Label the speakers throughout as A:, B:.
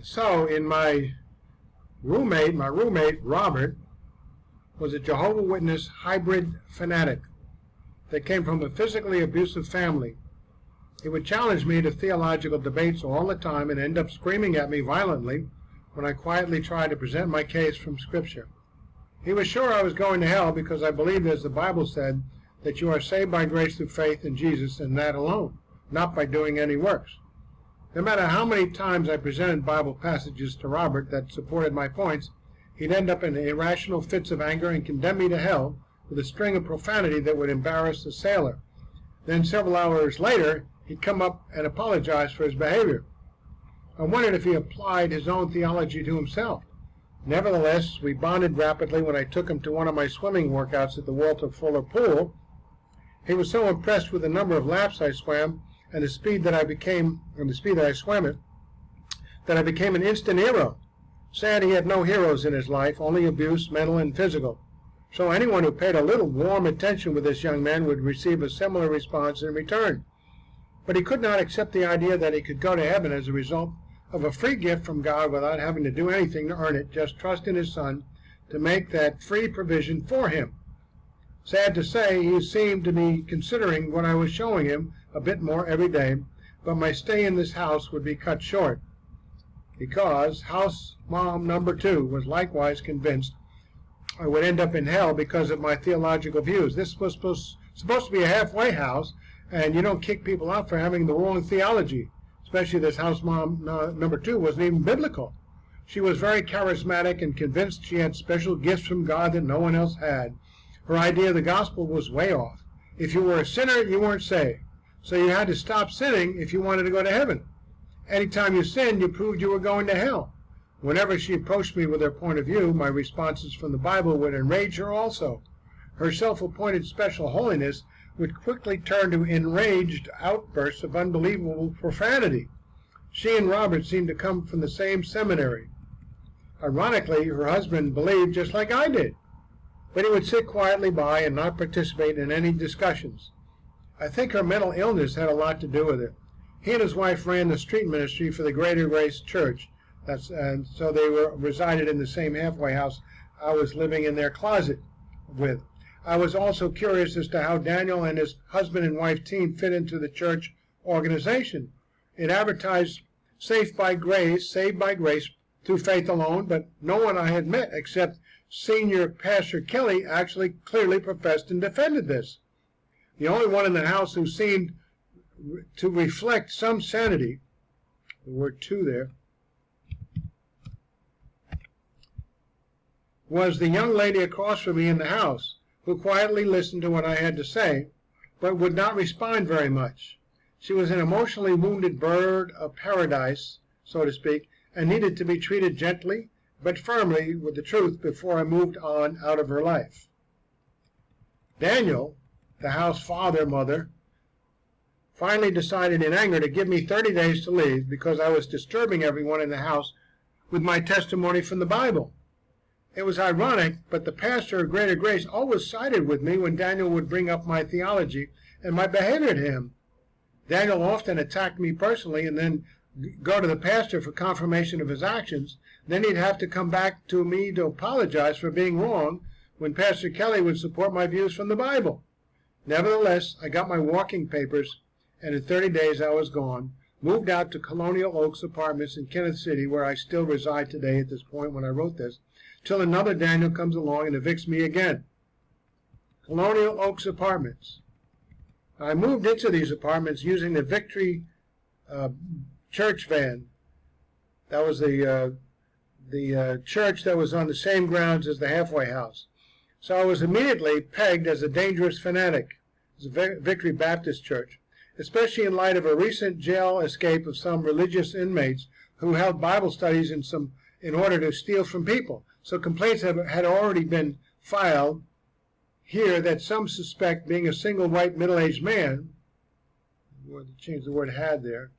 A: So, in my roommate, Robert, was a Jehovah Witness hybrid fanatic that came from a physically abusive family. He would challenge me to theological debates all the time and end up screaming at me violently when I quietly tried to present my case from Scripture. He was sure I was going to hell because I believed, as the Bible said, that you are saved by grace through faith in Jesus and that alone, not by doing any works. No matter how many times I presented Bible passages to Robert that supported my points, he'd end up in irrational fits of anger and condemn me to hell with a string of profanity that would embarrass the sailor. Then several hours later, he'd come up and apologize for his behavior. I wondered if he applied his own theology to himself. Nevertheless, we bonded rapidly when I took him to one of my swimming workouts at the Walter Fuller Pool. He was so impressed with the number of laps I swam and the speed that I swam it, that I became an instant hero. Sad he had no heroes in his life, only abuse, mental and physical. So anyone who paid a little warm attention with this young man would receive a similar response in return. But he could not accept the idea that he could go to heaven as a result of a free gift from God without having to do anything to earn it, just trust in his Son to make that free provision for him. Sad to say, he seemed to be considering what I was showing him a bit more every day, but my stay in this house would be cut short, because house mom number 2 was likewise convinced I would end up in hell because of my theological views. This was supposed to be a halfway house, and you don't kick people out for having the wrong theology. Especially this house mom number 2 wasn't even biblical. She was very charismatic and convinced she had special gifts from God that no one else had. Her idea of the gospel was way off. If you were a sinner, you weren't saved. So you had to stop sinning if you wanted to go to heaven. Anytime you sinned, you proved you were going to hell. Whenever she approached me with her point of view, my responses from the Bible would enrage her also. Her self-appointed special holiness would quickly turn to enraged outbursts of unbelievable profanity. She and Robert seemed to come from the same seminary. Ironically, her husband believed just like I did, but he would sit quietly by and not participate in any discussions. I think her mental illness had a lot to do with it. He and his wife ran the street ministry for the Greater Grace Church, and so they resided in the same halfway house I was living in their closet with. I was also curious as to how Daniel and his husband and wife team fit into the church organization. It advertised saved by grace through faith alone, but no one I had met except Senior Pastor Kelly actually clearly professed and defended this. The only one in the house who seemed to reflect some sanity, the word "to" there, was the young lady across from me in the house, who quietly listened to what I had to say, but would not respond very much. She was an emotionally wounded bird of paradise, so to speak, and needed to be treated gently but firmly with the truth before I moved on out of her life. Daniel, the house mother, finally decided in anger to give me 30 days to leave because I was disturbing everyone in the house with my testimony from the Bible. It was ironic, but the pastor of Greater Grace always sided with me when Daniel would bring up my theology and my behavior to him. Daniel often attacked me personally and then go to the pastor for confirmation of his actions. Then he'd have to come back to me to apologize for being wrong when Pastor Kelly would support my views from the Bible. Nevertheless, I got my walking papers, and in 30 days I was gone, moved out to Colonial Oaks Apartments in Kenneth City, where I still reside today at this point when I wrote this, till another Daniel comes along and evicts me again. Colonial Oaks Apartments. I moved into these apartments using the Victory church van. That was the church that was on the same grounds as the halfway house. So I was immediately pegged as a dangerous fanatic, as a Victory Baptist Church, especially in light of a recent jail escape of some religious inmates who held Bible studies in order to steal from people. So complaints had already been filed here that some suspect, being a single white middle-aged man, change the word "had" there.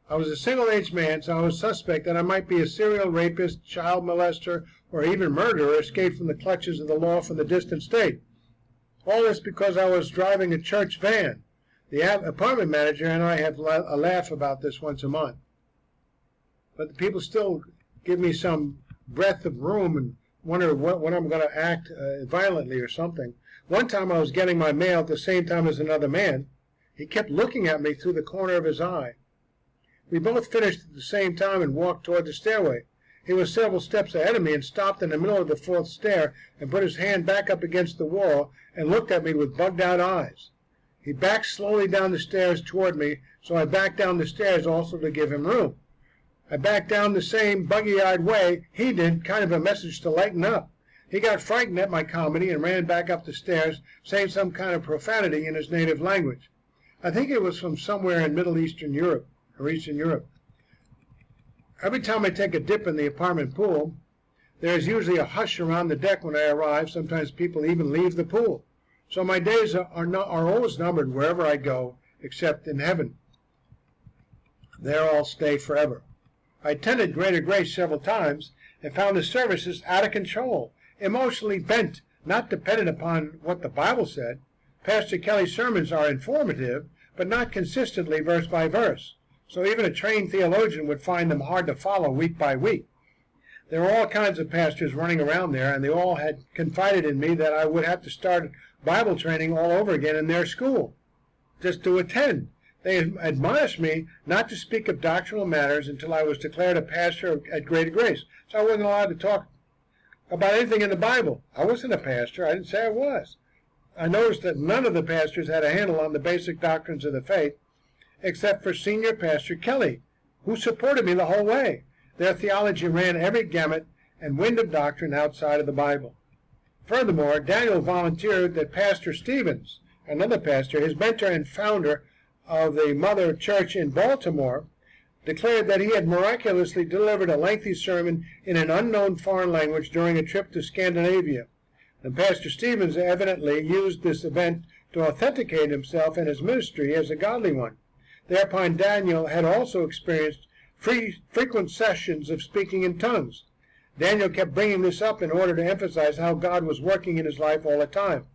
A: I was a single-aged man, so I was suspect that I might be a serial rapist, child molester, or even murderer escaped from the clutches of the law from the distant state. All this because I was driving a church van. The apartment manager and I have a laugh about this once a month. but the people still give me some breadth of room and wonder when I'm going to act violently or something. One time I was getting my mail at the same time as another man. He kept looking at me through the corner of his eye. We both finished at the same time and walked toward the stairway. He was several steps ahead of me and stopped in the middle of the fourth stair and put his hand back up against the wall and looked at me with bugged-out eyes. He backed slowly down the stairs toward me, so I backed down the stairs also to give him room. I backed down the same buggy-eyed way he did, kind of a message to lighten up. He got frightened at my comedy and ran back up the stairs, saying some kind of profanity in his native language. I think it was from somewhere in Middle Eastern Europe, or Eastern Europe. Every time I take a dip in the apartment pool, there is usually a hush around the deck when I arrive. Sometimes people even leave the pool. So my days are always numbered wherever I go, except in heaven. There I'll stay forever. I attended Greater Grace several times and found the services out of control, emotionally bent, not dependent upon what the Bible said. Pastor Kelly's sermons are informative, but not consistently verse by verse. So even a trained theologian would find them hard to follow week by week. There were all kinds of pastors running around there, and they all had confided in me that I would have to start Bible training all over again in their school, just to attend. They admonished me not to speak of doctrinal matters until I was declared a pastor at Greater Grace. So I wasn't allowed to talk about anything in the Bible. I wasn't a pastor. I didn't say I was. I noticed that none of the pastors had a handle on the basic doctrines of the faith, except for Senior Pastor Kelly, who supported me the whole way. Their theology ran every gamut and wind of doctrine outside of the Bible. Furthermore, Daniel volunteered that Pastor Stevens, another pastor, his mentor and founder of the Mother Church in Baltimore, declared that he had miraculously delivered a lengthy sermon in an unknown foreign language during a trip to Scandinavia. And Pastor Stevens evidently used this event to authenticate himself and his ministry as a godly one. Thereupon Daniel had also experienced frequent sessions of speaking in tongues. Daniel kept bringing this up in order to emphasize how God was working in his life all the time.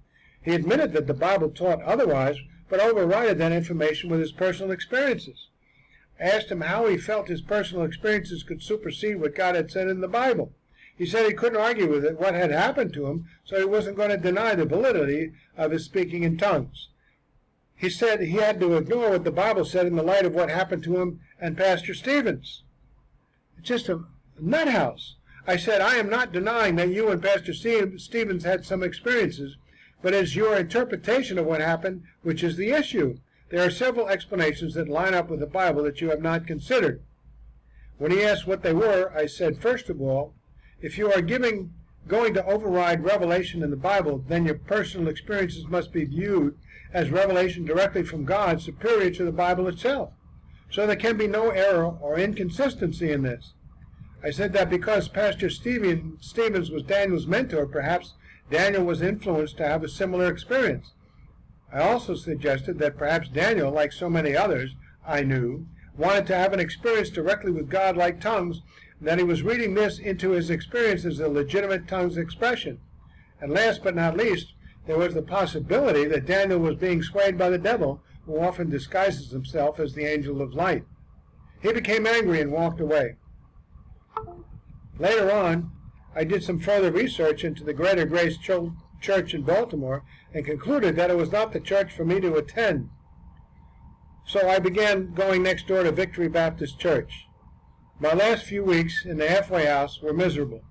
A: He admitted that the Bible taught otherwise, but overrided that information with his personal experiences. I asked him how he felt his personal experiences could supersede what God had said in the Bible. He said he couldn't argue with it, what had happened to him, so he wasn't going to deny the validity of his speaking in tongues. He said he had to ignore what the Bible said in the light of what happened to him and Pastor Stevens. It's just a nut house. I said, I am not denying that you and Pastor Stevens had some experiences, but it's your interpretation of what happened which is the issue. There are several explanations that line up with the Bible that you have not considered. When he asked what they were, I said, first of all, if you are going to override revelation in the Bible, then your personal experiences must be viewed as revelation directly from God, superior to the Bible itself. So there can be no error or inconsistency in this. I said that because Pastor Stevens was Daniel's mentor, perhaps Daniel was influenced to have a similar experience. I also suggested that perhaps Daniel, like so many others I knew, wanted to have an experience directly with God like tongues, and that he was reading this into his experience as a legitimate tongues expression. And last but not least, there was the possibility that Daniel was being swayed by the devil, who often disguises himself as the angel of light. He became angry and walked away. Later on, I did some further research into the Greater Grace Church in Baltimore and concluded that it was not the church for me to attend. So I began going next door to Victory Baptist Church. My last few weeks in the halfway house were miserable.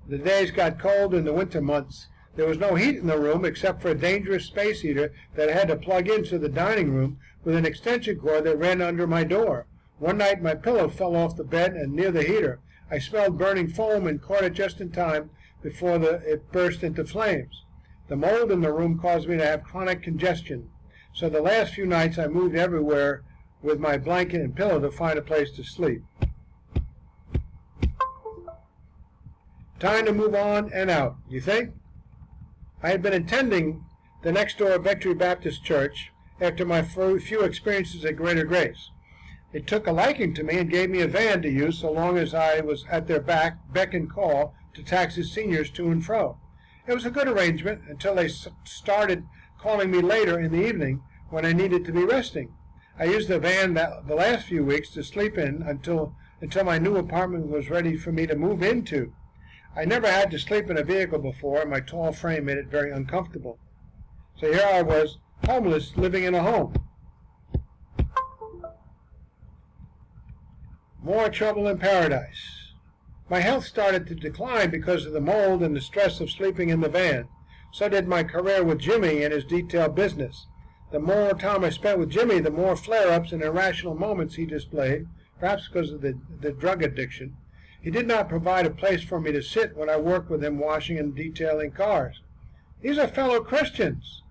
A: The days got cold in the winter months. There was no heat in the room except for a dangerous space heater that I had to plug into the dining room with an extension cord that ran under my door. One night my pillow fell off the bed and near the heater. I smelled burning foam and caught it just in time before it burst into flames. The mold in the room caused me to have chronic congestion. So the last few nights I moved everywhere with my blanket and pillow to find a place to sleep. Time to move on and out, you think? I had been attending the next door Victory Baptist Church after my few experiences at Greater Grace. They took a liking to me and gave me a van to use so long as I was at their beck and call to taxi seniors to and fro. It was a good arrangement until they started calling me later in the evening when I needed to be resting. I used the van the last few weeks to sleep in until until my new apartment was ready for me to move into. I never had to sleep in a vehicle before, and my tall frame made it very uncomfortable. So here I was, homeless, living in a home. More trouble in paradise. My health started to decline because of the mold and the stress of sleeping in the van. So did my career with Jimmy and his detail business. The more time I spent with Jimmy, the more flare-ups and irrational moments he displayed, perhaps because of the drug addiction. He did not provide a place for me to sit when I worked with him washing and detailing cars. These are fellow Christians.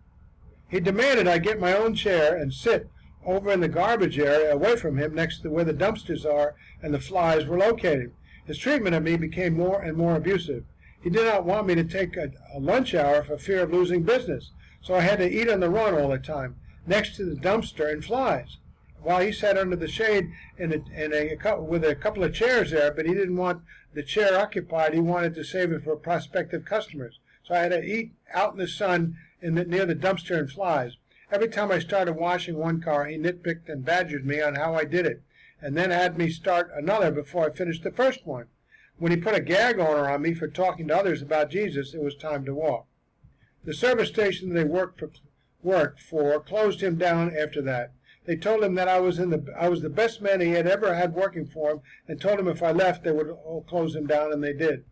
A: He demanded I get my own chair and sit over in the garbage area away from him next to where the dumpsters are and the flies were located. His treatment of me became more and more abusive. He did not want me to take a lunch hour for fear of losing business, so I had to eat on the run all the time, next to the dumpster and flies, while he sat under the shade with a couple of chairs there, but he didn't want the chair occupied. He wanted to save it for prospective customers. So I had to eat out in the sun near the dumpster and flies. Every time I started washing one car, he nitpicked and badgered me on how I did it, and then had me start another before I finished the first one. When he put a gag order on me for talking to others about Jesus, it was time to walk. The service station they worked for closed him down after that. They told him that I was the best man he had ever had working for him, and told him if I left, they would all close him down, and they did.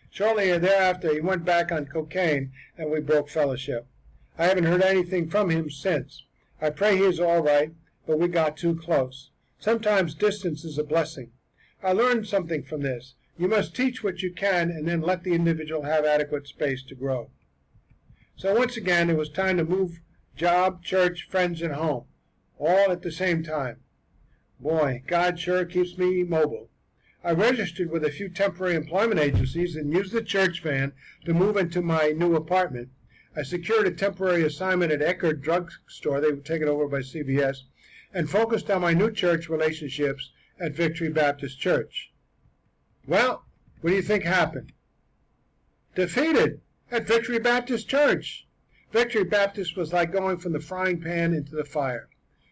A: Shortly thereafter, he went back on cocaine, and we broke fellowship. I haven't heard anything from him since. I pray he is all right, but we got too close. Sometimes distance is a blessing. I learned something from this. You must teach what you can, and then let the individual have adequate space to grow. So once again, it was time to move job, church, friends, and home, all at the same time. Boy, God sure keeps me mobile. I registered with a few temporary employment agencies and used the church van to move into my new apartment. I secured a temporary assignment at Eckerd Drug Store, they were taken over by CVS, and focused on my new church relationships at Victory Baptist Church. Well, what do you think happened? Defeated at Victory Baptist Church. Victory Baptist was like going from the frying pan into the fire.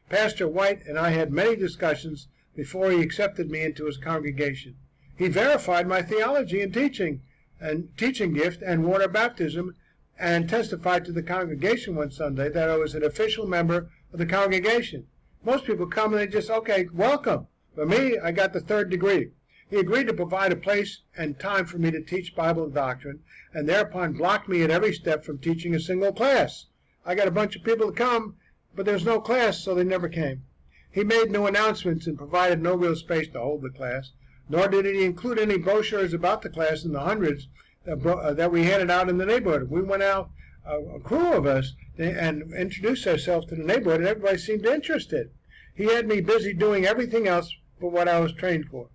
A: Pastor White and I had many discussions before he accepted me into his congregation. He verified my theology and teaching gift and water baptism, and testified to the congregation one Sunday that I was an official member of the congregation. Most people come and they just, okay, welcome. For me, I got the 3rd degree. He agreed to provide a place and time for me to teach Bible doctrine, and thereupon blocked me at every step from teaching a single class. I got a bunch of people to come, but there's no class, so they never came. He made no announcements and provided no real space to hold the class, nor did he include any brochures about the class in the hundreds that we handed out in the neighborhood. We went out, a crew of us, and introduced ourselves to the neighborhood, and everybody seemed interested. He had me busy doing everything else but what I was trained for.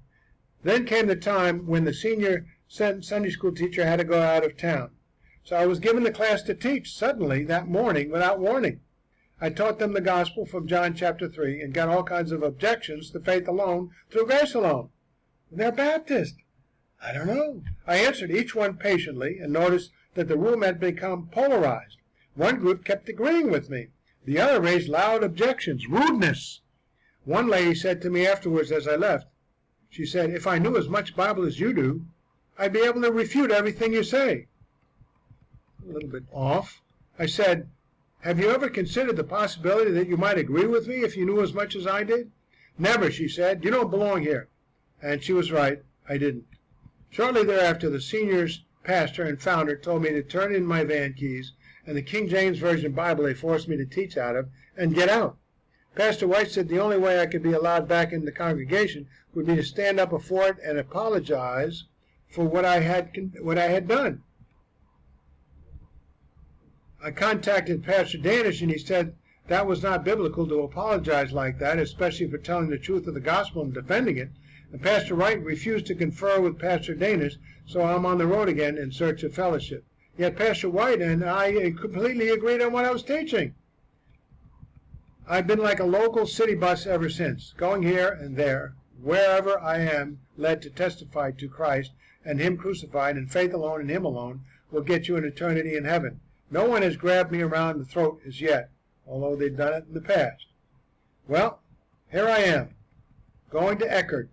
A: Then came the time when the senior Sunday school teacher had to go out of town. So I was given the class to teach suddenly that morning without warning. I taught them the gospel from John chapter 3 and got all kinds of objections to faith alone through grace alone. They're Baptist. I don't know. I answered each one patiently and noticed that the room had become polarized. One group kept agreeing with me. The other raised loud objections, rudeness. One lady said to me afterwards as I left, she said, if I knew as much Bible as you do, I'd be able to refute everything you say. A little bit off. I said, have you ever considered the possibility that you might agree with me if you knew as much as I did? Never, she said. You don't belong here. And she was right. I didn't. Shortly thereafter, the senior's pastor and founder told me to turn in my van keys and the King James Version Bible they forced me to teach out of and get out. Pastor White said the only way I could be allowed back in the congregation would be to stand up before it and apologize for what I had done. I contacted Pastor Danish, and he said that was not biblical to apologize like that, especially for telling the truth of the gospel and defending it. And Pastor Wright refused to confer with Pastor Danish, so I'm on the road again in search of fellowship. Yet Pastor White and I completely agreed on what I was teaching. I've been like a local city bus ever since, going here and there, wherever I am led to testify to Christ and Him crucified, and faith alone and Him alone will get you an eternity in heaven. No one has grabbed me around the throat as yet, although they've done it in the past. Well, here I am, going to Eckerd.